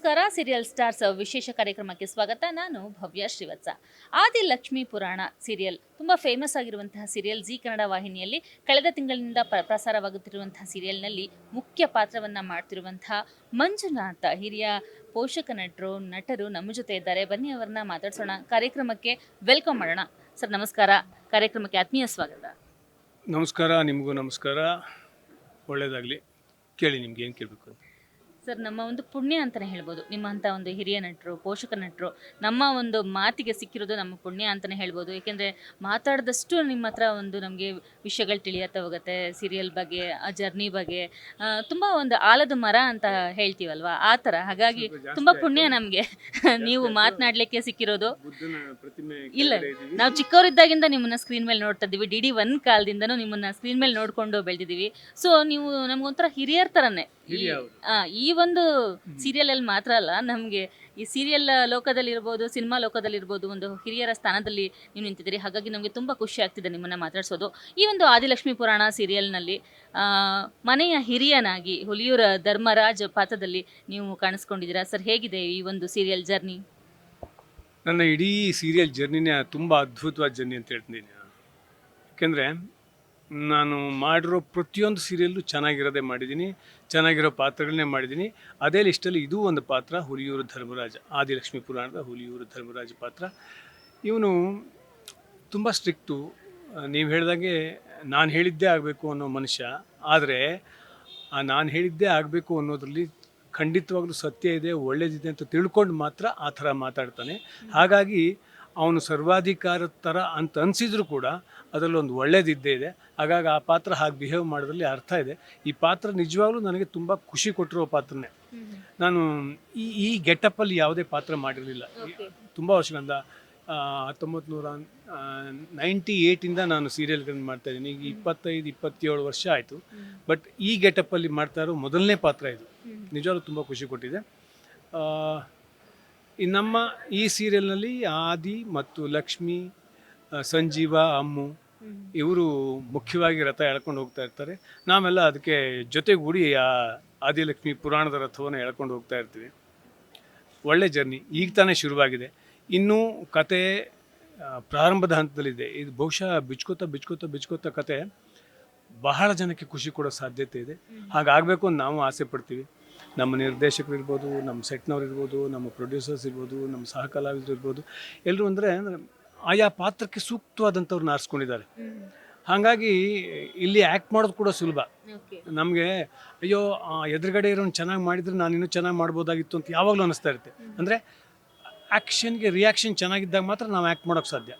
ನಮಸ್ಕಾರ. Serial stars ವಿಶೇಷ ಕಾರ್ಯಕ್ರಮಕ್ಕೆ ಸ್ವಾಗತ. ನಾನು ಭವ್ಯ ಶ್ರೀವತ್ಸ. ಆದಿಲಕ್ಷ್ಮಿ ಪುರಾಣ ಸೀರಿಯಲ್ ತುಂಬ ಫೇಮಸ್ ಆಗಿರುವಂತಹ ಸೀರಿಯಲ್ ಜಿ ಕನ್ನಡ ವಾಹಿನಿಯಲ್ಲಿ ಕಳೆದ ತಿಂಗಳಿನಿಂದ ಪ್ರಸಾರವಾಗುತ್ತಿರುವಂತಹ ಸೀರಿಯಲ್ನಲ್ಲಿ ಮುಖ್ಯ ಪಾತ್ರವನ್ನು ಮಾಡ್ತಿರುವಂತಹ ಮಂಜುನಾಥ ಹಿರಿಯ ಪೋಷಕ ನಟರು ನಮ್ಮ ಜೊತೆ ಇದ್ದಾರೆ. ಬನ್ನಿ ಅವರನ್ನ ಮಾತಾಡ್ಸೋಣ, ಕಾರ್ಯಕ್ರಮಕ್ಕೆ ವೆಲ್ಕಮ್ ಮಾಡೋಣ. ಸರ್ ನಮಸ್ಕಾರ, ಕಾರ್ಯಕ್ರಮಕ್ಕೆ ಆತ್ಮೀಯ ಸ್ವಾಗತ. ನಮಸ್ಕಾರ. ನಿಮಗೂ ನಮಸ್ಕಾರ. ಒಳ್ಳೆಯದಾಗಲಿ. ಕೇಳಿ, ನಿಮ್ಗೆ ಏನು ಕೇಳಬೇಕು ಅಂತ. ಸರ್, ನಮ್ಮ ಒಂದು ಪುಣ್ಯ ಅಂತಲೇ ಹೇಳ್ಬೋದು. ನಿಮ್ಮಂಥ ಒಂದು ಹಿರಿಯ ನಟರು, ಪೋಷಕ ನಟರು ನಮ್ಮ ಒಂದು ಮಾತಿಗೆ ಸಿಕ್ಕಿರೋದು ನಮ್ಮ ಪುಣ್ಯ ಅಂತಲೇ ಹೇಳ್ಬೋದು. ಏಕೆಂದರೆ ಮಾತಾಡಿದಷ್ಟು ನಿಮ್ಮ ಹತ್ರ ಒಂದು ನಮಗೆ ವಿಷಯಗಳು ತಿಳಿಯತ್ತ ಹೋಗುತ್ತೆ. ಸೀರಿಯಲ್ ಬಗ್ಗೆ, ಆ ಜರ್ನಿ ಬಗ್ಗೆ ತುಂಬ ಒಂದು ಆಲದ ಮರ ಅಂತ ಹೇಳ್ತೀವಲ್ವಾ, ಆ ಥರ. ಹಾಗಾಗಿ ತುಂಬ ಪುಣ್ಯ ನಮಗೆ ನೀವು ಮಾತನಾಡಲಿಕ್ಕೆ ಸಿಕ್ಕಿರೋದು. ಇಲ್ಲ, ನಾವು ಚಿಕ್ಕವರಿದ್ದಾಗಿಂದ ನಿಮ್ಮನ್ನ ಸ್ಕ್ರೀನ್ ಮೇಲೆ ನೋಡ್ತಾ ಇದ್ದೀವಿ. DD1 ಕಾಲದಿಂದನೂ ನಿಮ್ಮನ್ನ ಸ್ಕ್ರೀನ್ ಮೇಲೆ ನೋಡ್ಕೊಂಡು ಬೆಳೆದಿದ್ದೀವಿ. ಸೊ ನೀವು ನಮಗೊಂಥರ ಹಿರಿಯರ ಥರನೇ. ಈ ಒಂದು ಸೀರಿಯಲ್ ಅಲ್ಲಿ ಮಾತ್ರ ಅಲ್ಲ, ನಮಗೆ ಈ ಸೀರಿಯಲ್ ಲೋಕದಲ್ಲಿರ್ಬೋದು, ಸಿನಿಮಾ ಲೋಕದಲ್ಲಿರ್ಬೋದು, ಒಂದು ಹಿರಿಯರ ಸ್ಥಾನದಲ್ಲಿ ನೀವು ನಿಂತಿದ್ದೀರಿ. ಹಾಗಾಗಿ ನಮಗೆ ತುಂಬ ಖುಷಿ ಆಗ್ತಿದೆ ನಿಮ್ಮನ್ನು ಮಾತಾಡ್ಸೋದು. ಈ ಒಂದು ಆದಿಲಕ್ಷ್ಮಿ ಪುರಾಣ ಸೀರಿಯಲ್ನಲ್ಲಿ ಮನೆಯ ಹಿರಿಯನಾಗಿ ಹುಲಿಯೂರ ಧರ್ಮರಾಜ್ ಪಾತ್ರದಲ್ಲಿ ನೀವು ಕಾಣಿಸ್ಕೊಂಡಿದ್ದೀರಾ. ಸರ್, ಹೇಗಿದೆ ಈ ಒಂದು ಸೀರಿಯಲ್ ಜರ್ನಿ? ನನ್ನ ಇಡೀ ಸೀರಿಯಲ್ ಜರ್ನಿನೇ ತುಂಬ ಅದ್ಭುತವಾದ ಜರ್ನಿ ಅಂತ ಹೇಳ್ತೀನಿ. ಯಾಕೆಂದರೆ ನಾನು ಮಾಡಿರೋ ಪ್ರತಿಯೊಂದು ಸೀರಿಯಲ್ಲು ಚೆನ್ನಾಗಿರೋದೇ ಮಾಡಿದ್ದೀನಿ, ಚೆನ್ನಾಗಿರೋ ಪಾತ್ರಗಳನ್ನೇ ಮಾಡಿದ್ದೀನಿ. ಅದೇ ಲಿಸ್ಟಲ್ಲಿ ಇದೂ ಒಂದು ಪಾತ್ರ, ಹುಲಿಯೂರು ಧರ್ಮರಾಜ, ಆದಿಲಕ್ಷ್ಮಿ ಪುರಾಣದ ಹುಲಿಯೂರು ಧರ್ಮರಾಜ ಪಾತ್ರ. ಇವನು ತುಂಬ ಸ್ಟ್ರಿಕ್ಟು. ನೀವು ಹೇಳಿದಾಗೆ ನಾನು ಹೇಳಿದ್ದೇ ಆಗಬೇಕು ಅನ್ನೋ ಮನುಷ್ಯ. ಆದರೆ ನಾನು ಹೇಳಿದ್ದೇ ಆಗಬೇಕು ಅನ್ನೋದ್ರಲ್ಲಿ ಖಂಡಿತವಾಗ್ಲೂ ಸತ್ಯ ಇದೆ, ಒಳ್ಳೇದಿದೆ ಅಂತ ತಿಳ್ಕೊಂಡು ಮಾತ್ರ ಆ ಥರ ಮಾತಾಡ್ತಾನೆ. ಹಾಗಾಗಿ ಅವನು ಸರ್ವಾಧಿಕಾರದ ಥರ ಅಂತ ಅನಿಸಿದ್ರು ಕೂಡ ಅದರಲ್ಲಿ ಒಂದು ಒಳ್ಳೇದಿದ್ದೇ ಇದೆ. ಹಾಗಾಗಿ ಆ ಪಾತ್ರ ಹಾಗೆ ಬಿಹೇವ್ ಮಾಡೋದ್ರಲ್ಲಿ ಅರ್ಥ ಇದೆ. ಈ ಪಾತ್ರ ನಿಜವಾಗ್ಲೂ ನನಗೆ ತುಂಬ ಖುಷಿ ಕೊಟ್ಟಿರೋ ಪಾತ್ರನೇ. ನಾನು ಈ ಗೆಟಪ್ಪಲ್ಲಿ ಯಾವುದೇ ಪಾತ್ರ ಮಾಡಿರಲಿಲ್ಲ. ತುಂಬ ವರ್ಷಗಳಿಂದ 1998 ನಾನು ಸೀರಿಯಲ್ಗಳನ್ನು ಮಾಡ್ತಾಯಿದ್ದೀನಿ. ಈಗ 25-27 ವರ್ಷ ಆಯಿತು. ಬಟ್ ಈ ಗೆಟಪ್ಪಲ್ಲಿ ಮಾಡ್ತಾ ಇರೋ ಮೊದಲನೇ ಪಾತ್ರ ಇದು. ನಿಜವಾಗ್ಲೂ ತುಂಬ ಖುಷಿ ಕೊಟ್ಟಿದೆ. ನಮ್ಮ ಈ ಸೀರಿಯಲ್ನಲ್ಲಿ ಆದಿ ಮತ್ತು ಲಕ್ಷ್ಮಿ, ಸಂಜೀವ, ಅಮ್ಮು ಇವರು ಮುಖ್ಯವಾಗಿ ರಥ ಎಳ್ಕೊಂಡು ಹೋಗ್ತಾ ಇರ್ತಾರೆ. ನಾವೆಲ್ಲ ಅದಕ್ಕೆ ಜೊತೆಗೂಡಿ ಆ ಆದಿಲಕ್ಷ್ಮಿ ಪುರಾಣದ ರಥವನ್ನು ಎಳ್ಕೊಂಡು ಹೋಗ್ತಾ ಇರ್ತೀವಿ. ಒಳ್ಳೆ ಜರ್ನಿ ಈಗ ತಾನೇ ಶುರುವಾಗಿದೆ. ಇನ್ನೂ ಕತೆ ಪ್ರಾರಂಭದ ಹಂತದಲ್ಲಿದೆ. ಇದು ಬಹುಶಃ ಬಿಚ್ಕೋತಾ ಕತೆ ಬಹಳ ಜನಕ್ಕೆ ಖುಷಿ ಕೊಡೋ ಸಾಧ್ಯತೆ ಇದೆ. ಹಾಗಾಗಬೇಕು ಅಂತ ನಾವು ಆಸೆ ಪಡ್ತೀವಿ. ನಮ್ಮ ನಿರ್ದೇಶಕರು ಇರ್ಬೋದು, ನಮ್ಮ ಸೆಟ್ನವ್ರು ಇರ್ಬೋದು, ನಮ್ಮ ಪ್ರೊಡ್ಯೂಸರ್ಸ್ ಇರ್ಬೋದು, ನಮ್ಮ ಸಹ ಕಲಾವಿದರು ಇರ್ಬೋದು, ಎಲ್ಲರೂ ಅಂದರೆ ಆಯಾ ಪಾತ್ರಕ್ಕೆ ಸೂಕ್ತವಾದಂಥವ್ರನ್ನ ಆರಿಸ್ಕೊಂಡಿದ್ದಾರೆ. ಹಾಗಾಗಿ ಇಲ್ಲಿ ಆ್ಯಕ್ಟ್ ಮಾಡೋದು ಕೂಡ ಸುಲಭ. ನಮಗೆ ಅಯ್ಯೋ ಎದುರುಗಡೆ ಇರೋನು ಚೆನ್ನಾಗಿ ಮಾಡಿದರೆ ನಾನು ಇನ್ನೂ ಚೆನ್ನಾಗಿ ಮಾಡ್ಬೋದಾಗಿತ್ತು ಅಂತ ಯಾವಾಗಲೂ ಅನ್ನಿಸ್ತಾ ಇರುತ್ತೆ. ಅಂದರೆ ಆ್ಯಕ್ಷನ್ಗೆ ರಿಯಾಕ್ಷನ್ ಚೆನ್ನಾಗಿದ್ದಾಗ ಮಾತ್ರ ನಾವು ಆ್ಯಕ್ಟ್ ಮಾಡೋಕ್ಕೆ ಸಾಧ್ಯ.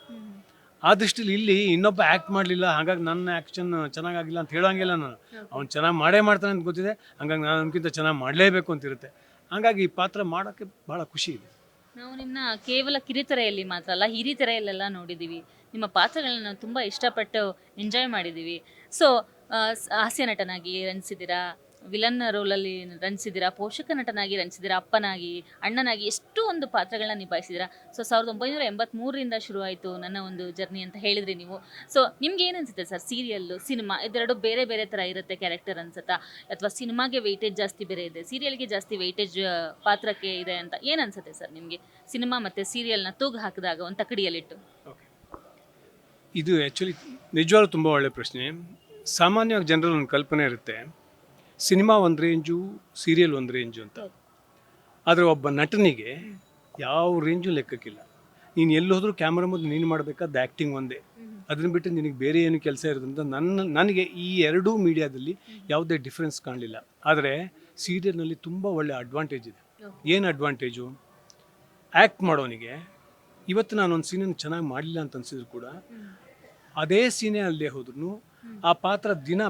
ಆ ದೃಷ್ಟಿಲಿ ಇಲ್ಲಿ ಇನ್ನೊಬ್ಬ ಆ್ಯಕ್ಟ್ ಮಾಡಲಿಲ್ಲ, ಹಾಗಾಗಿ ನನ್ನ ಆ್ಯಕ್ಷನ್ ಚೆನ್ನಾಗಿಲ್ಲ ಅಂತ ಹೇಳೋಂಗಿಲ್ಲ. ನಾನು ಅವ್ನು ಚೆನ್ನಾಗಿ ಮಾಡ್ತಾನೆ ಅಂತ ಗೊತ್ತಿದೆ, ಹಾಗಾಗಿ ನಾನು ಅವನಕ್ಕಿಂತ ಚೆನ್ನಾಗಿ ಮಾಡಲೇಬೇಕು ಅಂತಿರುತ್ತೆ. ಹಾಗಾಗಿ ಈ ಪಾತ್ರ ಮಾಡೋಕ್ಕೆ ಭಾಳ ಖುಷಿ ಇದೆ. ನಾವು ನಿಮ್ಮನ್ನ ಕೇವಲ ಕಿರಿತೆರೆಯಲ್ಲಿ ಮಾತ್ರ ಅಲ್ಲ, ಹಿರಿತೆರೆಯಲ್ಲೆಲ್ಲ ನೋಡಿದ್ದೀವಿ. ನಿಮ್ಮ ಪಾತ್ರಗಳನ್ನ ನಾವು ತುಂಬ ಇಷ್ಟಪಟ್ಟು ಎಂಜಾಯ್ ಮಾಡಿದ್ದೀವಿ. ಸೊ ಹಾಸ್ಯ ನಟನಾಗಿ ರಂಜಿಸಿದ್ದೀರಾ, ವಿಲನ್ ರೋಲಲ್ಲಿ ರಂಜಿಸಿದ್ದೀರಾ, ಪೋಷಕ ನಟನಾಗಿ ರಂಜಿಸಿದ್ದೀರಾ, ಅಪ್ಪನಾಗಿ, ಅಣ್ಣನಾಗಿ ಎಷ್ಟು ಒಂದು ಪಾತ್ರಗಳನ್ನ ನಿಭಾಯಿಸಿದ್ದೀರಾ. ಸೊ 1983ರಿಂದ ಶುರುವಾಯಿತು ನನ್ನ ಒಂದು ಜರ್ನಿ ಅಂತ ಹೇಳಿದ್ರಿ ನೀವು. ಸೊ ನಿಮ್ಗೆ ಏನು ಅನ್ಸುತ್ತೆ ಸರ್, ಸೀರಿಯಲ್ಲು, ಸಿನಿಮಾ ಇದೆರಡು ಬೇರೆ ಬೇರೆ ಥರ ಇರುತ್ತೆ ಕ್ಯಾರೆಕ್ಟರ್ ಅನ್ಸುತ್ತಾ, ಅಥವಾ ಸಿನಿಮಾಗೆ ವೆಯ್ಟೇಜ್ ಜಾಸ್ತಿ ಬೇರೆ ಇದೆ, ಸೀರಿಯಲ್ಗೆ ಜಾಸ್ತಿ ವೆಯ್ಟೇಜ್ ಪಾತ್ರಕ್ಕೆ ಇದೆ ಅಂತ ಏನು ಅನ್ಸುತ್ತೆ ಸರ್ ನಿಮಗೆ? ಸಿನಿಮಾ ಮತ್ತು ಸೀರಿಯಲ್ನ ತೂಗು ಹಾಕಿದಾಗ ಒಂದು ತಕಡಿಯಲ್ಲಿಟ್ಟು. ಇದು ಆ್ಯಕ್ಚುಲಿ ನಿಜವಾಗ್ಲೂ ತುಂಬ ಒಳ್ಳೆಯ ಪ್ರಶ್ನೆ. ಸಾಮಾನ್ಯವಾಗಿ ಜನರಲ್ಲಿ ಒಂದು ಕಲ್ಪನೆ ಇರುತ್ತೆ, ಸಿನಿಮಾ ಒಂದು ರೇಂಜು, ಸೀರಿಯಲ್ ಒಂದು ರೇಂಜು ಅಂತ. ಆದರೆ ಒಬ್ಬ ನಟನಿಗೆ ಯಾವ ರೇಂಜು ಲೆಕ್ಕಕ್ಕಿಲ್ಲ. ನೀನು ಎಲ್ಲಿ ಹೋದ್ರೂ ಕ್ಯಾಮ್ರಾ ಮುಂದೆ ನೀನು ಮಾಡಬೇಕಾದ ಆ್ಯಕ್ಟಿಂಗ್ ಒಂದೇ. ಅದನ್ನು ಬಿಟ್ಟು ನಿನಗೆ ಬೇರೆ ಏನು ಕೆಲಸ ಇರೋದ್ರಿಂದ ನನಗೆ ಈ ಎರಡೂ ಮೀಡಿಯಾದಲ್ಲಿ ಯಾವುದೇ ಡಿಫ್ರೆನ್ಸ್ ಕಾಣಲಿಲ್ಲ. ಆದರೆ ಸೀರಿಯಲ್ನಲ್ಲಿ ತುಂಬ ಒಳ್ಳೆಯ ಅಡ್ವಾಂಟೇಜ್ ಇದೆ. ಏನು ಅಡ್ವಾಂಟೇಜು? ಆ್ಯಕ್ಟ್ ಮಾಡೋನಿಗೆ ಇವತ್ತು ನಾನೊಂದು ಸೀನನ್ನು ಚೆನ್ನಾಗಿ ಮಾಡಲಿಲ್ಲ ಅಂತ ಅನಿಸಿದ್ರು ಕೂಡ ಅದೇ ಸೀನೇ ಅಲ್ಲದೆ ಹೋದ್ರೂ ಆ ಪಾತ್ರ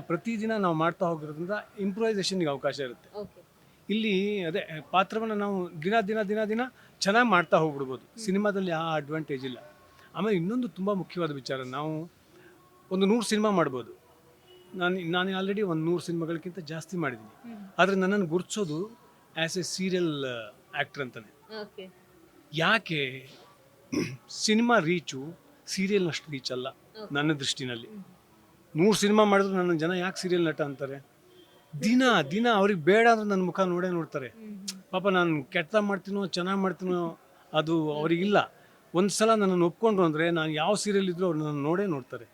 ಪ್ರತಿದಿನ ನಾವು ಮಾಡ್ತಾ ಹೋಗಿರೋದ್ರಿಂದ ಇಂಪ್ರೂವೈಸೇಷನ್ಗೆ ಅವಕಾಶ ಇರುತ್ತೆ. ಇಲ್ಲಿ ಅದೇ ಪಾತ್ರವನ್ನು ನಾವು ದಿನ ಚೆನ್ನಾಗಿ ಮಾಡ್ತಾ ಹೋಗ್ಬಿಡ್ಬೋದು. ಸಿನಿಮಾದಲ್ಲಿ ಆ ಅಡ್ವಾಂಟೇಜ್ ಇಲ್ಲ. ಆಮೇಲೆ ಇನ್ನೊಂದು ತುಂಬ ಮುಖ್ಯವಾದ ವಿಚಾರ, ನಾವು ಒಂದು 100 ಸಿನಿಮಾ ಮಾಡ್ಬೋದು. ನಾನು ಆಲ್ರೆಡಿ ಒಂದು 100 ಸಿನಿಮಾಗಳಕ್ಕಿಂತ ಜಾಸ್ತಿ ಮಾಡಿದ್ದೀನಿ. ಆದರೆ ನನ್ನನ್ನು ಗುರುತಿಸೋದು ಆ್ಯಸ್ ಎ ಸೀರಿಯಲ್ ಆ್ಯಕ್ಟರ್ ಅಂತಲೇ. ಯಾಕೆ? ಸಿನಿಮಾ ರೀಚು ಸೀರಿಯಲ್ನಷ್ಟು ರೀಚ್ ಅಲ್ಲ ನನ್ನ ದೃಷ್ಟಿನಲ್ಲಿ. 100 ಸಿನಿಮಾ ಮಾಡಿದ್ರು ನನ್ನ ಜನ ಯಾಕೆ ಸೀರಿಯಲ್ ನಟ ಅಂತಾರೆ? ದಿನ ಅವ್ರಿಗೆ ಬೇಡ ಅಂದ್ರೆ ನನ್ನ ಮುಖ ನೋಡೇ ನೋಡ್ತಾರೆ. ಪಾಪ ನಾನು ಕೆಟ್ಟ ಮಾಡ್ತೀನೋ ಚೆನ್ನಾಗಿ ಮಾಡ್ತೀನೋ ಅದು ಅವರಿಗಿಲ್ಲ. ಒಂದು ಸಲ ನನ್ನನ್ನು ಒಪ್ಕೊಂಡ್ರು ಅಂದರೆ ನಾನು ಯಾವ ಸೀರಿಯಲ್ ಇದ್ರೂ ಅವ್ರು ನನ್ನ ನೋಡೇ ನೋಡ್ತಾರೆ.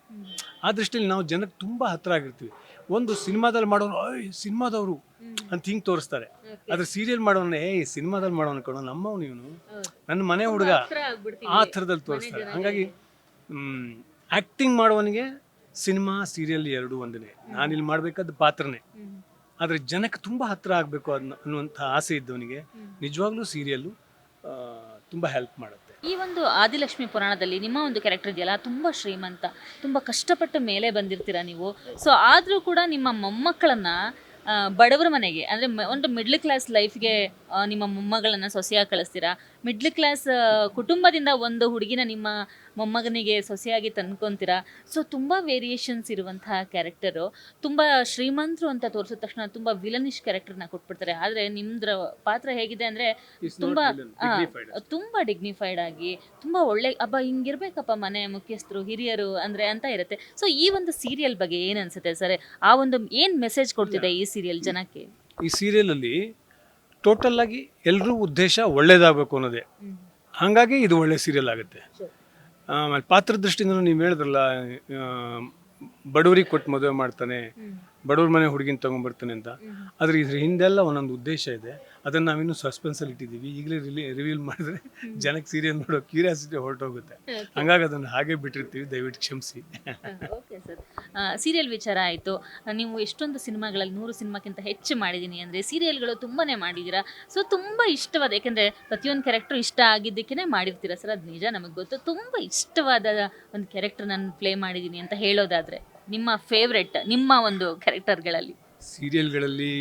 ಆ ದೃಷ್ಟಿಯಲ್ಲಿ ನಾವು ಜನಕ್ಕೆ ತುಂಬ ಹತ್ತಿರ ಆಗಿರ್ತೀವಿ. ಒಂದು ಸಿನಿಮಾದಲ್ಲಿ ಮಾಡೋರು ಸಿನಿಮಾದವರು ಅಂತ ಹಿಂಗೆ ತೋರಿಸ್ತಾರೆ. ಆದರೆ ಸೀರಿಯಲ್ ಮಾಡೋನೇ ಸಿನಿಮಾದಲ್ಲಿ ಮಾಡೋನು ಕಣೋ ನಮ್ಮವನು ಇವನು ನನ್ನ ಮನೆ ಹುಡುಗ ಆ ಥರದಲ್ಲಿ ತೋರಿಸ್ತಾರೆ. ಹಾಗಾಗಿ ಆ್ಯಕ್ಟಿಂಗ್ ಮಾಡುವವನಿಗೆ ಸಿನಿಮಾ ಸೀರಿಯಲ್ ಎರಡೂ ಒಂದೇ. ನಾನಿಲ್ಲಿ ಮಾಡಬೇಕಾದ ಪಾತ್ರನೇ. ಆದರೆ ಜನಕ್ಕೆ ತುಂಬ ಹತ್ತಿರ ಆಗಬೇಕು ಅನ್ನುವಂಥ ಆಸೆ ಇದ್ದವನಿಗೆ ನಿಜವಾಗ್ಲೂ ಸೀರಿಯಲ್ಲು ತುಂಬ ಹೆಲ್ಪ್ ಮಾಡುತ್ತೆ. ಈ ಒಂದು ಆದಿಲಕ್ಷ್ಮಿ ಪುರಾಣದಲ್ಲಿ ನಿಮ್ಮ ಒಂದು ಕ್ಯಾರೆಕ್ಟರ್ ಇದೆಯಲ್ಲ ತುಂಬ ಶ್ರೀಮಂತ, ತುಂಬ ಕಷ್ಟಪಟ್ಟ ಮೇಲೆ ಬಂದಿರ್ತೀರಾ ನೀವು. ಸೊ ಆದರೂ ಕೂಡ ನಿಮ್ಮ ಮೊಮ್ಮಕ್ಕಳನ್ನ ಬಡವರ ಮನೆಗೆ ಅಂದರೆ ಒಂದು ಮಿಡ್ಲ್ ಕ್ಲಾಸ್ ಲೈಫ್ಗೆ ನಿಮ್ಮ ಮೊಮ್ಮಗಳನ್ನ ಸೊಸೆಯಾಗಿ ಕಳಿಸ್ತೀರಾ. ಮಿಡ್ಲ್ ಕ್ಲಾಸ್ ಕುಟುಂಬದಿಂದ ಒಂದು ಹುಡುಗಿನ ನಿಮ್ಮ ಮೊಮ್ಮಗನಿಗೆ ಸೊಸೆಯಾಗಿ ತಂದ್ಕೊತೀರಾ. ಸೊ ತುಂಬ ವೇರಿಯೇಷನ್ಸ್ ಇರುವಂತಹ ಕ್ಯಾರೆಕ್ಟರು. ತುಂಬ ಶ್ರೀಮಂತರು ಅಂತ ತೋರಿಸಿದ ತಕ್ಷಣ ತುಂಬ ವಿಲನಿಶ್ ಕ್ಯಾರೆಕ್ಟರ್ನ ಕೊಟ್ಬಿಡ್ತಾರೆ. ಆದರೆ ನಿಮ್ದ್ರ ಪಾತ್ರ ಹೇಗಿದೆ ಅಂದರೆ ತುಂಬ ಡಿಗ್ನಿಫೈಡ್ ಆಗಿ ತುಂಬ ಒಳ್ಳೆ ಹಿಂಗಿರ್ಬೇಕಪ್ಪ ಮನೆ ಮುಖ್ಯಸ್ಥರು ಹಿರಿಯರು ಅಂದರೆ ಅಂತ ಇರುತ್ತೆ. ಸೊ ಈ ಒಂದು ಸೀರಿಯಲ್ ಬಗ್ಗೆ ಏನು ಅನ್ಸುತ್ತೆ ಸರ್? ಆ ಒಂದು ಏನು ಮೆಸೇಜ್ ಕೊಡ್ತಿದೆ ಈ ಸೀರಿಯಲ್ ಜನಕ್ಕೆ? ಈ ಸೀರಿಯಲಲ್ಲಿ ಟೋಟಲ್ ಆಗಿ ಎಲ್ಲರೂ ಉದ್ದೇಶ ಒಳ್ಳೇದಾಗಬೇಕು ಅನ್ನೋದೇ. ಹಾಗಾಗಿ ಇದು ಒಳ್ಳೆ ಸೀರಿಯಲ್ ಆಗುತ್ತೆ. ಆಮೇಲೆ ಪಾತ್ರ ದೃಷ್ಟಿಯಿಂದ ನೀವು ಹೇಳಿದ್ರಲ್ಲ, ಬಡವರಿಗೆ ಕೊಟ್ಟು ಮದುವೆ ಮಾಡ್ತಾನೆ, ಬಡವ್ರ ಮನೆ ಹುಡುಗಿನ ತೊಗೊಂಡ್ಬರ್ತಾನೆ ಅಂತ. ಆದರೆ ಇದ್ರ ಹಿಂದೆಲ್ಲ ಒಂದೊಂದು ಉದ್ದೇಶ ಇದೆ. ಅದನ್ನು ನಾವಿನ್ನೂ ಸಸ್ಪೆನ್ಸಲ್ಲಿ ಇಟ್ಟಿದ್ದೀವಿ. ಈಗಲೇ ರಿವೀಲ್ ಮಾಡಿದ್ರೆ ಜನಕ್ಕೆ ಸೀರಿಯಲ್ ನೋಡೋ ಕ್ಯೂರಿಯಾಸಿಟಿ ಹೊರಟೋಗುತ್ತೆ. ಹಂಗಾಗಿ ಅದನ್ನು ಹಾಗೆ ಬಿಟ್ಟಿರ್ತೀವಿ, ದಯವಿಟ್ಟು ಕ್ಷಮಿಸಿ. ಓಕೆ ಸರ್, ಸೀರಿಯಲ್ ವಿಚಾರ ಆಯಿತು. ನೀವು ಎಷ್ಟೊಂದು ಸಿನಿಮಾಗಳಲ್ಲಿ 100 ಸಿನಿಮಾಕ್ಕಿಂತ ಹೆಚ್ಚು ಮಾಡಿದ್ದೀನಿ ಅಂದರೆ ಸೀರಿಯಲ್ಗಳು ತುಂಬಾ ಮಾಡಿದ್ದೀರಾ. ಸೊ ತುಂಬ ಇಷ್ಟವಾದ, ಯಾಕೆಂದರೆ ಪ್ರತಿಯೊಂದು ಕ್ಯಾರೆಕ್ಟರ್ ಇಷ್ಟ ಆಗಿದ್ದಕ್ಕೇ ಮಾಡಿರ್ತೀರಾ ಸರ್, ಅದು ನಿಜ ನಮಗೆ ಗೊತ್ತು. ತುಂಬ ಇಷ್ಟವಾದ ಒಂದು ಕ್ಯಾರೆಕ್ಟರ್ ನಾನು ಪ್ಲೇ ಮಾಡಿದ್ದೀನಿ ಅಂತ ಹೇಳೋದಾದರೆ ನಿಮ್ಮ ಫೇವ್ರೆಟ್, ನಿಮ್ಮ ಒಂದು ಕ್ಯಾರೆಕ್ಟರ್ಗಳಲ್ಲಿ? ಸೀರಿಯಲ್ಗಳಲ್ಲಿ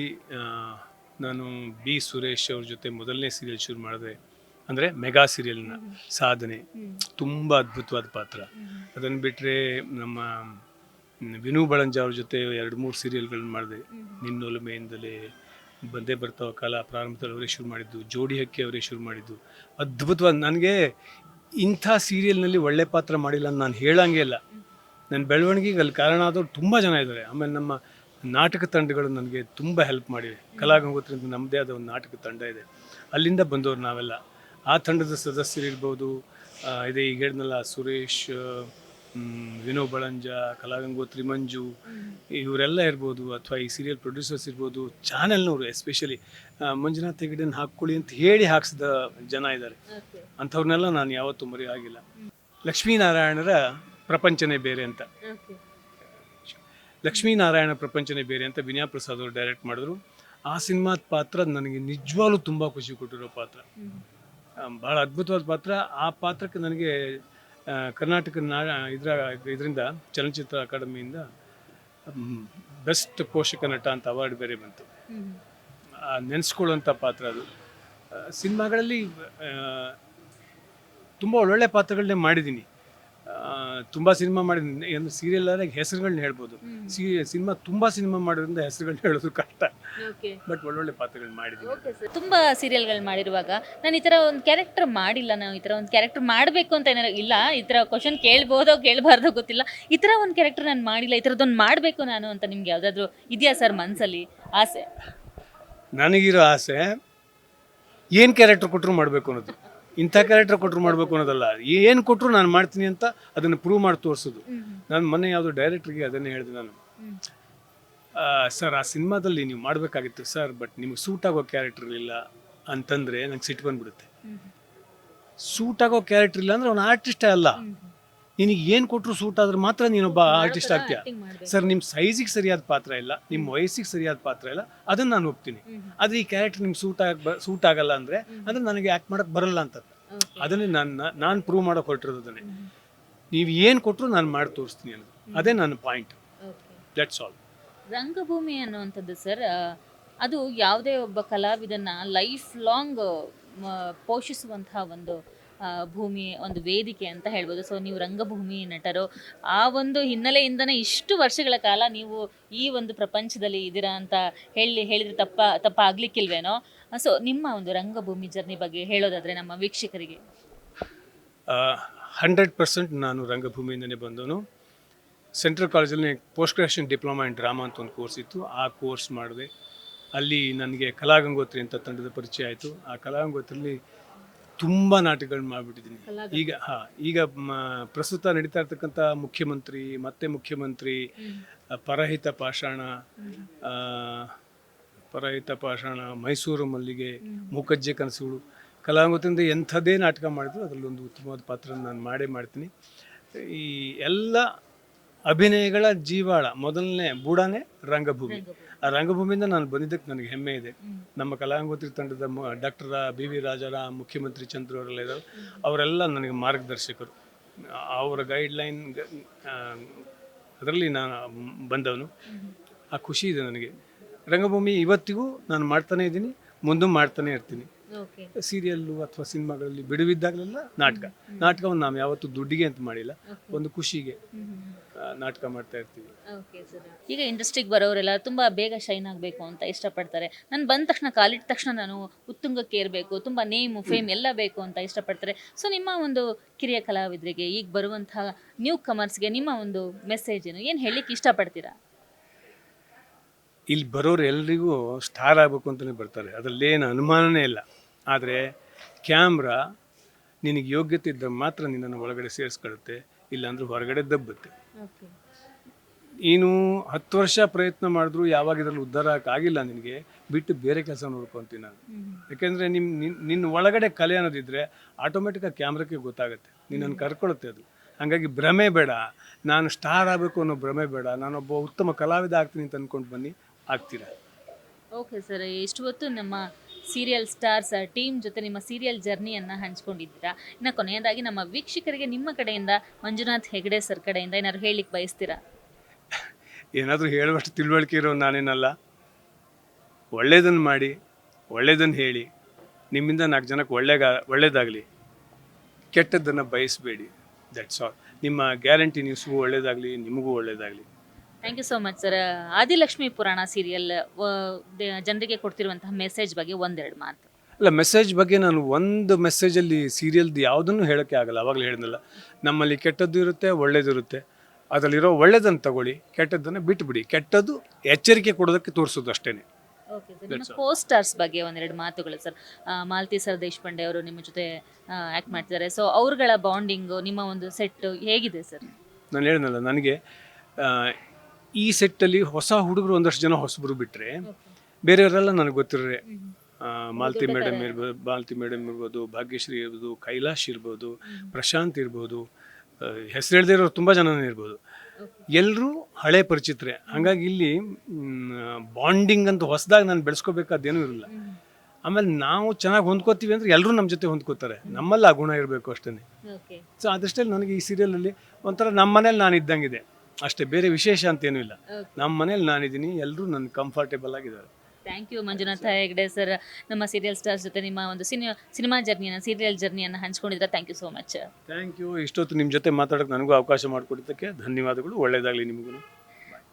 ನಾನು ಬಿ ಸುರೇಶ್ ಅವ್ರ ಜೊತೆ ಮೊದಲನೇ ಸೀರಿಯಲ್ ಶುರು ಮಾಡಿದೆ. ಅಂದರೆ ಮೆಗಾ ಸೀರಿಯಲ್ನ ಸಾಧನೆ, ತುಂಬ ಅದ್ಭುತವಾದ ಪಾತ್ರ. ಅದನ್ನು ಬಿಟ್ಟರೆ ನಮ್ಮ ವಿನು ಬಳಂಜ ಅವ್ರ ಜೊತೆ 2-3 ಸೀರಿಯಲ್ಗಳನ್ನ ಮಾಡಿದೆ. ನಿನ್ನೊಲಮೆಯಿಂದಲೇ, ಬಂದೇ ಬರ್ತಾವ ಕಾಲ ಪ್ರಾರಂಭದಲ್ಲಿ ಅವರೇ ಶುರು ಮಾಡಿದ್ದು, ಜೋಡಿ ಹಕ್ಕಿ ಅವರೇ ಶುರು ಮಾಡಿದ್ದು. ಅದ್ಭುತವಾದ, ನನಗೆ ಇಂಥ ಸೀರಿಯಲ್ನಲ್ಲಿ ಒಳ್ಳೆ ಪಾತ್ರ ಮಾಡಿಲ್ಲ ಅಂತ ನಾನು ಹೇಳಂಗೆ ಇಲ್ಲ. ನನ್ನ ಬೆಳವಣಿಗೆಗೆ ಅಲ್ಲಿ ಕಾರಣ ಆದವ್ರು ತುಂಬ ಜನ ಇದ್ದಾರೆ. ಆಮೇಲೆ ನಮ್ಮ ನಾಟಕ ತಂಡಗಳು ನನಗೆ ತುಂಬ ಹೆಲ್ಪ್ ಮಾಡಿವೆ. ಕಲಾಗಂಗೋತ್ರಿಂದ ನಮ್ಮದೇ ಆದ ಒಂದು ನಾಟಕ ತಂಡ ಇದೆ, ಅಲ್ಲಿಂದ ಬಂದವರು ನಾವೆಲ್ಲ. ಆ ತಂಡದ ಸದಸ್ಯರಿರ್ಬೋದು, ಇದೇ ಈಗ ಹೇಳಿದ್ನಲ್ಲ ಸುರೇಶ್, ವಿನೋ ಬಳಂಜ, ಕಲಾಗಂಗೋತ್ರಿ ಮಂಜು, ಇವರೆಲ್ಲ ಇರ್ಬೋದು, ಅಥವಾ ಈ ಸೀರಿಯಲ್ ಪ್ರೊಡ್ಯೂಸರ್ಸ್ ಇರ್ಬೋದು, ಚಾನೆಲ್ನವರು ಎಸ್ಪೆಷಲಿ ಮಂಜುನಾಥ್ ಹೆಗಡೆನ ಹಾಕ್ಕೊಳ್ಳಿ ಅಂತ ಹೇಳಿ ಹಾಕ್ಸಿದ ಜನ ಇದ್ದಾರೆ. ಅಂಥವ್ರನ್ನೆಲ್ಲ ನಾನು ಯಾವತ್ತೂ ಮರೆಯಾಗಿಲ್ಲ. ಲಕ್ಷ್ಮೀನಾರಾಯಣರ ಪ್ರಪಂಚನೇ ಬೇರೆ ಅಂತ, ಲಕ್ಷ್ಮೀನಾರಾಯಣ ಪ್ರಪಂಚನೇ ಬೇರೆ ಅಂತ ವಿನಯ ಪ್ರಸಾದ್ ಅವರು ಡೈರೆಕ್ಟ್ ಮಾಡಿದ್ರು. ಆ ಸಿನಿಮಾದ ಪಾತ್ರ ನನಗೆ ನಿಜವಾಗ್ಲೂ ತುಂಬ ಖುಷಿ ಕೊಟ್ಟಿರೋ ಪಾತ್ರ, ಭಾಳ ಅದ್ಭುತವಾದ ಪಾತ್ರ. ಆ ಪಾತ್ರಕ್ಕೆ ನನಗೆ ಕರ್ನಾಟಕ ಇದರಿಂದ ಚಲನಚಿತ್ರ ಅಕಾಡೆಮಿಯಿಂದ ಬೆಸ್ಟ್ ಪೋಷಕ ನಟ ಅಂತ ಅವಾರ್ಡ್ ಬೇರೆ ಬಂತು. ನೆನೆಸ್ಕೊಳ್ಳುವಂಥ ಪಾತ್ರ ಅದು. ಸಿನಿಮಾಗಳಲ್ಲಿ ತುಂಬ ಒಳ್ಳೊಳ್ಳೆ ಪಾತ್ರಗಳನ್ನೇ ಮಾಡಿದ್ದೀನಿ. ತುಂಬ ಸಿನಿಮಾ ಮಾಡಿದ್ದೀನಿ. ಏನು ಸೀರಿಯಲ್ ಆದಾಗ ಹೆಸರುಗಳನ್ನ ಹೇಳ್ಬೋದು, ಸಿನಿಮಾ ತುಂಬ ಸಿನಿಮಾ ಮಾಡೋದ್ರಿಂದ ಹೆಸರುಗಳನ್ನ ಹೇಳೋದು ಕಷ್ಟ, ಬಟ್ ಒಳ್ಳೊಳ್ಳೆ ಪಾತ್ರಗಳನ್ನ ಮಾಡಿದ್ದೀನಿ. ತುಂಬ ಸೀರಿಯಲ್ಗಳು ಮಾಡಿರುವಾಗ ನಾನು ಈ ಥರ ಒಂದು ಕ್ಯಾರೆಕ್ಟರ್ ಮಾಡಿಲ್ಲ, ನಾವು ಈ ಥರ ಒಂದು ಕ್ಯಾರೆಕ್ಟರ್ ಮಾಡಬೇಕು ಅಂತ ಏನಾರು ಇಲ್ಲ, ಈ ಥರ ಕ್ವಶನ್ ಕೇಳ್ಬೋದೋ ಕೇಳಬಾರ್ದೋ ಗೊತ್ತಿಲ್ಲ, ಈ ಥರ ಒಂದು ಕ್ಯಾರೆಕ್ಟರ್ ನಾನು ಮಾಡಿಲ್ಲ, ಈ ಥರದ್ದೊಂದು ಮಾಡಬೇಕು ನಾನು ಅಂತ ನಿಮ್ಗೆ ಯಾವುದಾದ್ರೂ ಇದೆಯಾ ಸರ್ ಮನಸ್ಸಲ್ಲಿ ಆಸೆ? ನನಗಿರೋ ಆಸೆ ಏನು ಕ್ಯಾರೆಕ್ಟರ್ ಕೊಟ್ಟರು ಮಾಡಬೇಕು ಅನ್ನೋದು. ಇಂಥ ಕ್ಯಾರೆಕ್ಟರ್ ಕೊಟ್ಟರು ಮಾಡಬೇಕು ಅನ್ನೋದಲ್ಲ, ಏನು ಕೊಟ್ಟರು ನಾನು ಮಾಡ್ತೀನಿ ಅಂತ ಅದನ್ನು ಪ್ರೂವ್ ಮಾಡಿ ತೋರಿಸೋದು. ನಾನು ಮೊನ್ನೆ ಯಾವುದೋ ಡೈರೆಕ್ಟ್ರಿಗೆ ಅದನ್ನೇ ಹೇಳಿದೆ ನಾನು, ಸರ್ ಆ ಸಿನಿಮಾದಲ್ಲಿ ನೀವು ಮಾಡಬೇಕಾಗಿತ್ತು ಸರ್, ಬಟ್ ನಿಮಗೆ ಸೂಟ್ ಆಗೋ ಕ್ಯಾರೆಕ್ಟರ್ ಇರಲಿಲ್ಲ ಅಂತಂದರೆ ನಂಗೆ ಸಿಟ್ಟು ಬಂದ್ಬಿಡುತ್ತೆ. ಸೂಟ್ ಆಗೋ ಕ್ಯಾರೆಕ್ಟರ್ ಇಲ್ಲ ಅಂದರೆ ಅವನು ಆರ್ಟಿಸ್ಟೇ ಅಲ್ಲ. ನಿನಗೆ ಏನು ಕೊಟ್ಟರು ಸೂಟ್ ಆದ್ರೆ ಮಾತ್ರ ನೀನೊಬ್ಬ ಆರ್ಟಿಸ್ಟ್ ಆಗ್ತೀಯ. ಸರ್ ನಿಮ್ಮ ಸೈಜಿಗೆ ಸರಿಯಾದ ಪಾತ್ರ ಇಲ್ಲ, ನಿಮ್ಮ ವಯಸ್ಸಿಗೆ ಸರಿಯಾದ ಪಾತ್ರ ಇಲ್ಲ, ಅದನ್ನು ನಾನು ಒಪ್ತೀನಿ. ಆದರೆ ಈ ಕ್ಯಾರೆಕ್ಟರ್ ನಿಮ್ಗೆ ಸೂಟ್ ಆಗಲ್ಲ ಅಂದರೆ ಅಂದರೆ ನನಗೆ ಆ್ಯಕ್ಟ್ ಮಾಡೋಕ್ಕೆ ಬರಲ್ಲ ಅಂತ. ಅದನ್ನೇ ನಾನು ಪ್ರೂವ್ ಮಾಡೋಕೆ ಹೊರಟಿರೋದು. ಅದನ್ನೇ ನೀವು ಏನು ಕೊಟ್ಟರು ನಾನು ಮಾಡಿ ತೋರಿಸ್ತೀನಿ ಅನ್ನೋದು, ಅದೇ ನನ್ನ ಪಾಯಿಂಟ್. That's all. ರಂಗಭೂಮಿ ಅನ್ನುವಂಥದ್ದು ಸರ್, ಅದು ಯಾವುದೇ ಒಬ್ಬ ಕಲಾವಿದನ ಲೈಫ್ ಲಾಂಗ್ ಪೋಷಿಸುವಂತಹ ಒಂದು ಭೂಮಿ, ಒಂದು ವೇದಿಕೆ ಅಂತ ಹೇಳ್ಬೋದು. ಸೊ ನೀವು ರಂಗಭೂಮಿ ನಟರು, ಆ ಒಂದು ಹಿನ್ನೆಲೆಯಿಂದನೇ ಇಷ್ಟು ವರ್ಷಗಳ ಕಾಲ ನೀವು ಈ ಒಂದು ಪ್ರಪಂಚದಲ್ಲಿ ಇದ್ದೀರಾ ಅಂತ ಹೇಳಿದ್ರೆ ತಪ್ಪಾಗಲಿಕ್ಕಿಲ್ವೇನೋ? ಸೊ ನಿಮ್ಮ ಒಂದು ರಂಗಭೂಮಿ ಜರ್ನಿ ಬಗ್ಗೆ ಹೇಳೋದಾದರೆ ನಮ್ಮ ವೀಕ್ಷಕರಿಗೆ. 100% ನಾನು ರಂಗಭೂಮಿಯಿಂದನೇ ಬಂದವನು. ಸೆಂಟ್ರಲ್ ಕಾಲೇಜಲ್ಲಿ post graduation diploma in drama ಅಂತ ಒಂದು ಕೋರ್ಸ್ ಇತ್ತು, ಆ ಕೋರ್ಸ್ ಮಾಡಿದೆ. ಅಲ್ಲಿ ನನಗೆ ಕಲಾಗಂಗೋತ್ರಿ ಅಂತ ತಂಡದ ಪರಿಚಯ ಆಯಿತು. ಆ ಕಲಾಗಂಗೋತ್ರಿಲಿ ತುಂಬ ನಾಟಕಗಳನ್ನ ಮಾಡಿಬಿಟ್ಟಿದ್ದೀನಿ. ಈಗ ಪ್ರಸ್ತುತ ನಡೀತಾ ಇರ್ತಕ್ಕಂಥ ಮುಖ್ಯಮಂತ್ರಿ, ಮತ್ತೆ ಮುಖ್ಯಮಂತ್ರಿ, ಪರಹಿತ ಪಾಷಾಣ, ಆ, ಪರಹಿತ ಪಾಷಾಣ, ಮೈಸೂರು ಮಲ್ಲಿಗೆ, ಮೂಕಜ್ಜೆ ಕನಸುಗಳು, ಕಲಾಗಂಗೋತ್ರಿಯಿಂದ ಎಂಥದೇ ನಾಟಕ ಮಾಡಿದ್ರು ಅದರಲ್ಲಿ ಒಂದು ಉತ್ತಮವಾದ ಪಾತ್ರ ನಾನು ಮಾಡ್ತೀನಿ. ಈ ಎಲ್ಲ ಅಭಿನಯಗಳ ಜೀವಾಳ ಮೊದಲನೇ ಬೂಡಾನೇ ರಂಗಭೂಮಿ. ಆ ರಂಗಭೂಮಿಯಿಂದ ನಾನು ಬಂದಿದ್ದಕ್ಕೆ ನನಗೆ ಹೆಮ್ಮೆ ಇದೆ. ನಮ್ಮ ಕಲಾಗಂಗೋತ್ರಿ ತಂಡದ ಡಾಕ್ಟರ್ BV ರಾಜಾರಾಮ್, ಮುಖ್ಯಮಂತ್ರಿ ಚಂದ್ರು ಅವರೆಲ್ಲ ಇದ್ದಾರೆ. ಅವರೆಲ್ಲ ನನಗೆ ಮಾರ್ಗದರ್ಶಕರು. ಅವರ ಗೈಡ್ಲೈನ್ ಅದರಲ್ಲಿ ನಾನು ಬಂದವನು. ಆ ಖುಷಿ ಇದೆ ನನಗೆ. ರಂಗಭೂಮಿ ಇವತ್ತಿಗೂ ನಾನು ಮಾಡ್ತಾನೇ ಇದ್ದೀನಿ, ಮುಂದೆ ಮಾಡ್ತಾನೆ ಇರ್ತೀನಿ. ಸೀರಿಯಲ್ಲು ಅಥವಾ ಸಿನಿಮಾಗಳಲ್ಲಿ ಬಿಡುವಿದ್ದಾಗಲೆಲ್ಲ ನಾಟಕವನ್ನು ನಾವು ಯಾವತ್ತೂ ದುಡ್ಡಿಗೆ ಅಂತ ಮಾಡಿಲ್ಲ, ಒಂದು ಖುಷಿಗೆ ನಾಟಕ ಮಾಡ್ತಾ ಇರ್ತೀವಿ. ಈಗ ಇಂಡಸ್ಟ್ರಿಗೆ ಬರೋರೆಲ್ಲ ತುಂಬ ಬೇಗ ಶೈನ್ ಆಗಬೇಕು ಅಂತ ಇಷ್ಟಪಡ್ತಾರೆ. ನಾನು ಬಂದ ತಕ್ಷಣ ಕಾಲಿಟ್ಟ ತಕ್ಷಣ ನಾನು ಉತ್ತುಂಗಕ್ಕೆ ಏರಬೇಕು, ತುಂಬ ನೇಮು ಫೇಮ್ ಎಲ್ಲ ಬೇಕು ಅಂತ ಇಷ್ಟಪಡ್ತಾರೆ. ಸೊ ನಿಮ್ಮ ಒಂದು ಕಿರಿಯ ಕಲಾವಿದರಿಗೆ, ಈಗ ಬರುವಂತಹ ನ್ಯೂ ಕಮರ್ಸ್ಗೆ ನಿಮ್ಮ ಒಂದು ಮೆಸೇಜ್ ಏನು ಹೇಳಲಿಕ್ಕೆ ಇಷ್ಟಪಡ್ತೀರಾ? ಇಲ್ಲಿ ಬರೋರು ಎಲ್ರಿಗೂ ಸ್ಟಾರ್ ಆಗಬೇಕು ಅಂತಲೇ ಬರ್ತಾರೆ, ಅದರಲ್ಲೇನು ಅನುಮಾನನೇ ಇಲ್ಲ. ಆದರೆ ಕ್ಯಾಮ್ರಾ ನಿನಗೆ ಯೋಗ್ಯತೆ ಇದ್ದಾಗ ಮಾತ್ರ ನಿನ್ನನ್ನು ಒಳಗಡೆ ಸೇರಿಸ್ಕೊಳ್ಳುತ್ತೆ, ಇಲ್ಲಾಂದ್ರೆ ಹೊರಗಡೆ ದಬ್ಬುತ್ತೆ. ನೀನು 10 ವರ್ಷ ಪ್ರಯತ್ನ ಮಾಡಿದ್ರು ಯಾವಾಗ ಇದರಲ್ಲಿ ಉದ್ಧಾರ ಆಗಿಲ್ಲ, ನಿನಗೆ ಬಿಟ್ಟು ಬೇರೆ ಕೆಲಸ ನೋಡ್ಕೊತೀನಿ ನಾನು. ಯಾಕೆಂದರೆ ನಿನ್ನ ಒಳಗಡೆ ಕಲೆ ಅನ್ನೋದಿದ್ರೆ ಆಟೋಮೆಟಿಕ್ಕಾಗಿ ಕ್ಯಾಮ್ರಾಕ್ಕೆ ಗೊತ್ತಾಗುತ್ತೆ, ನಿನ್ನನ್ನು ಕರ್ಕೊಳ್ಳುತ್ತೆ ಅದು. ಹಾಗಾಗಿ ಭ್ರಮೆ ಬೇಡ, ನಾನು ಸ್ಟಾರ್ ಆಗಬೇಕು ಅನ್ನೋ ಭ್ರಮೆ ಬೇಡ, ನಾನೊಬ್ಬ ಉತ್ತಮ ಕಲಾವಿದ ಆಗ್ತೀನಿ ಅಂತ ಅಂದ್ಕೊಂಡು ಬನ್ನಿ, ಆಗ್ತೀರಾ. ಓಕೆ ಸರ್, ಇಷ್ಟು ಹೊತ್ತು ನಮ್ಮ ಸೀರಿಯಲ್ ಸ್ಟಾರ್ಸ್ ಟೀಮ್ ಜೊತೆ ನಿಮ್ಮ ಸೀರಿಯಲ್ ಜರ್ನಿಯನ್ನು ಹಂಚ್ಕೊಂಡಿದ್ದೀರಾ. ಇನ್ನು ಕೊನೆಯದಾಗಿ ನಮ್ಮ ವೀಕ್ಷಕರಿಗೆ ನಿಮ್ಮ ಕಡೆಯಿಂದ, ಮಂಜುನಾಥ್ ಹೆಗಡೆ ಸರ್ ಕಡೆಯಿಂದ ಏನಾದ್ರು ಹೇಳಲಿಕ್ಕೆ ಬಯಸ್ತೀರಾ? ಏನಾದರೂ ಹೇಳುವಷ್ಟು ತಿಳುವಳಿಕೆ ಇರೋ ನಾನೇನಲ್ಲ. ಒಳ್ಳೆಯದನ್ನು ಮಾಡಿ, ಒಳ್ಳೆಯದನ್ನು ಹೇಳಿ, ನಿಮ್ಮಿಂದ 4 ಜನಕ್ಕೆ ಒಳ್ಳೆಯದಾಗಲಿ, ಕೆಟ್ಟದ್ದನ್ನು ಬಯಸಬೇಡಿ. That's all. ನಿಮ್ಮ ಗ್ಯಾರಂಟಿ ನ್ಯೂಸ್ಗೂ ಒಳ್ಳೆಯದಾಗಲಿ, ನಿಮಗೂ ಒಳ್ಳೆಯದಾಗಲಿ. Thank you so much sir. Adilakshmi Purana serial ಜನರಿಗೆ ಕೊಡ್ತಿರುವಂತಹ ಮೆಸೇಜ್ ಬಗ್ಗೆ ಒಂದೆರಡು ಮಾತು. ಅಲ್ಲ, ಮೆಸೇಜ್ ಬಗ್ಗೆ ನಾನು ಒಂದು ಮೆಸೇಜಲ್ಲಿ ಸೀರಿಯಲ್ದು ಯಾವುದನ್ನು ಹೇಳೋಕ್ಕೆ ಆಗಲ್ಲ. ಆವಾಗಲೇ ಹೇಳಿದ್ನಲ್ಲ, ನಮ್ಮಲ್ಲಿ ಕೆಟ್ಟದ್ದು ಇರುತ್ತೆ, ಒಳ್ಳೇದು ಇರುತ್ತೆ. ಅದರಲ್ಲಿರೋ ಒಳ್ಳೇದನ್ನು ತಗೊಳ್ಳಿ, ಕೆಟ್ಟದ್ದನ್ನು ಬಿಟ್ಟುಬಿಡಿ. ಕೆಟ್ಟದ್ದು ಎಚ್ಚರಿಕೆ ಕೊಡೋದಕ್ಕೆ ತೋರಿಸೋದು ಅಷ್ಟೇ. ಓಕೆ ಸರ್, ನಿಮ್ಮ ಕೋ ಸ್ಟಾರ್ಸ್ ಬಗ್ಗೆ ಒಂದೆರಡು ಮಾತುಗಳು ಸರ್. ಮಾಲತಿ ಸರ್ ದೇಶಪಾಂಡೆ ಅವರು ನಿಮ್ಮ ಜೊತೆ ಆ್ಯಕ್ಟ್ ಮಾಡ್ತಿದ್ದಾರೆ. ಸೊ ಅವ್ರಗಳ ಬಾಂಡಿಂಗು, ನಿಮ್ಮ ಒಂದು ಸೆಟ್ ಹೇಗಿದೆ ಸರ್? ನಾನು ಹೇಳಿದ್ನಲ್ಲ, ನನಗೆ ಈ ಸೆಟ್ಟಲ್ಲಿ ಹೊಸ ಹುಡುಗರು ಒಂದಷ್ಟು ಜನ ಹೊಸಬರು ಬಿಟ್ಟರೆ ಬೇರೆಯವರೆಲ್ಲ ನನಗೆ ಗೊತ್ತಿರೋರೆ. ಮಾಲತಿ ಮೇಡಮ್ ಇರ್ಬೋದು, ಭಾಗ್ಯಶ್ರೀ ಇರ್ಬೋದು, ಕೈಲಾಶ್ ಇರ್ಬೋದು, ಪ್ರಶಾಂತ್ ಇರ್ಬೋದು, ಹೆಸರು ಹೇಳದೇ ಇರೋರು ತುಂಬ ಜನನೇ ಇರ್ಬೋದು. ಎಲ್ಲರೂ ಹಳೆ ಪರಿಚಿತರೆ. ಹಾಗಾಗಿ ಇಲ್ಲಿ ಬಾಂಡಿಂಗ್ ಅಂತ ಹೊಸದಾಗಿ ನಾನು ಬೆಳೆಸ್ಕೋಬೇಕಾದೇನೂ ಇರಲಿಲ್ಲ. ಆಮೇಲೆ ನಾವು ಚೆನ್ನಾಗಿ ಹೊಂದ್ಕೋತೀವಿ ಅಂದರೆ ಎಲ್ಲರೂ ನಮ್ಮ ಜೊತೆ ಹೊಂದ್ಕೋತಾರೆ. ನಮ್ಮಲ್ಲಿ ಆ ಗುಣ ಇರಬೇಕು ಅಷ್ಟೇ. ಸೊ ಅದಷ್ಟೇ ನನಗೆ ಈ ಸೀರಿಯಲಲ್ಲಿ ಒಂಥರ ನಮ್ಮ ಮನೇಲಿ ನಾನು ಇದ್ದಂಗಿದೆ ಅಷ್ಟೇ, ಬೇರೆ ವಿಶೇಷ ಅಂತೇನೂ ಇಲ್ಲ. ನಮ್ಮ ಮನೇಲಿ ನಾನಿದ್ದೀನಿ, ಎಲ್ಲರೂ ನನ್ನ ಕಂಫರ್ಟೇಬಲ್ ಆಗಿದ್ದಾರೆ. Thank you Manjunatha Hegde sir, ನಮ್ಮ ಸೀರಿಯಲ್ ಸ್ಟಾರ್ಸ್ ಜೊತೆ ನಿಮ್ಮ ಒಂದು ಸಿನಿಮಾ ಜರ್ನಿಯನ್ನು, ಸೀರಿಯಲ್ ಜರ್ನಿಯನ್ನು ಹಂಚ್ಕೊಂಡಿದ್ರೆ. Thank you so much. Thank you. ಇಷ್ಟೊತ್ತು ನಿಮ್ಮ ಜೊತೆ ಮಾತಾಡೋಕ್ಕೆ ನನಗೂ ಅವಕಾಶ ಮಾಡಿಕೊಟ್ಟಿದ್ದಕ್ಕೆ ಧನ್ಯವಾದಗಳು. ಒಳ್ಳೆಯದಾಗಲಿ ನಿಮಗೂ.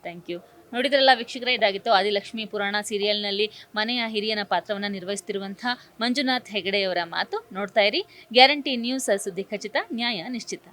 Thank you. ನೋಡಿದ್ರಲ್ಲ ವೀಕ್ಷಕರೇ, ಇದಾಗಿತ್ತು ಆದಿಲಕ್ಷ್ಮಿ ಪುರಾಣ ಸೀರಿಯಲ್ನಲ್ಲಿ ಮನೆಯ ಹಿರಿಯನ ಪಾತ್ರವನ್ನು ನಿರ್ವಹಿಸುತ್ತಿರುವಂಥ ಮಂಜುನಾಥ್ ಹೆಗಡೆಯವರ ಮಾತು. ನೋಡ್ತಾ ಇರಿ ಗ್ಯಾರಂಟಿ ನ್ಯೂಸ್, ಸುದ್ದಿ ಖಚಿತ, ನ್ಯಾಯ ನಿಶ್ಚಿತ.